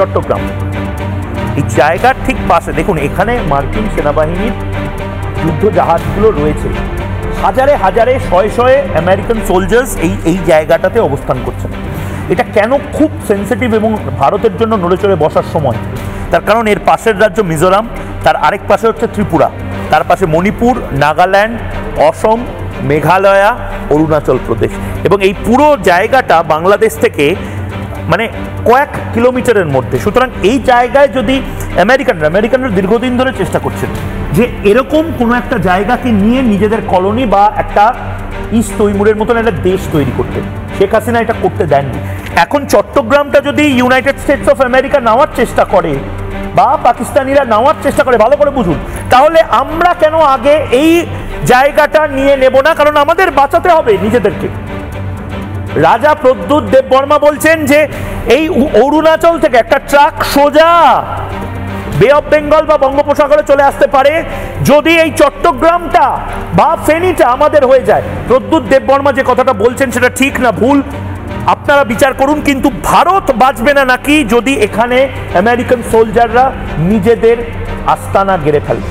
চট্টগ্রাম। এই জায়গার ঠিক পাশে দেখুন, এখানে মার্কিন সেনাবাহিনীর যুদ্ধ জাহাজগুলো রয়েছে, হাজারে হাজারে শয়ে শয়ে আমেরিকান সোলজার্স এই জায়গাটাতে অবস্থান করছেন। এটা কেন খুব সেন্সিটিভ এবং ভারতের জন্য নড়েচড়ে বসার সময়? তার কারণ এর পাশের রাজ্য মিজোরাম, তার আরেক পাশে হচ্ছে ত্রিপুরা, তার পাশে মণিপুর, নাগাল্যান্ড, অসম, মেঘালয়া, অরুণাচল প্রদেশ, এবং এই পুরো জায়গাটা বাংলাদেশ থেকে মানে কয়েক কিলোমিটারের মধ্যে। সুতরাং এই জায়গায় যদি আমেরিকানরা দীর্ঘদিন ধরে চেষ্টা করছেন যে এরকম কোনো একটা জায়গাকে নিয়ে নিজেদের কলোনি বা একটা ইস্ট তৈমুরের মতন একটা দেশ তৈরি করতে, শেখ হাসিনা এটা করতে দেননি। এখন চট্টগ্রামটা যদি ইউনাইটেড স্টেটস অফ আমেরিকা নেওয়ার চেষ্টা করে বা পাকিস্তানিরা নেওয়ার চেষ্টা করে, ভালো করে বুঝুন, তাহলে আমরা কেন আগে এই জায়গাটা নিয়ে নেব না? কারণ আমাদের বাঁচাতে হবে নিজেদেরকে। রাজা প্রদ্যুৎ দেববর্মা বলছেন যে এই অরুণাচল থেকে একটা ট্রাক সোজা বে অফ বেঙ্গল বা বঙ্গোপসাগরে চলে আসতে পারে যদি এই চট্টগ্রামটা বা ফেনীটা আমাদের হয়ে যায়। প্রদ্যুৎ দেববর্মা যে কথাটা বলছেন সেটা ঠিক না ভুল আপনারা বিচার করুন, কিন্তু ভারত বাঁচবে না নাকি যদি এখানে আমেরিকান সোলজাররা নিজেদের আস্তানা গেড়ে ফেলে।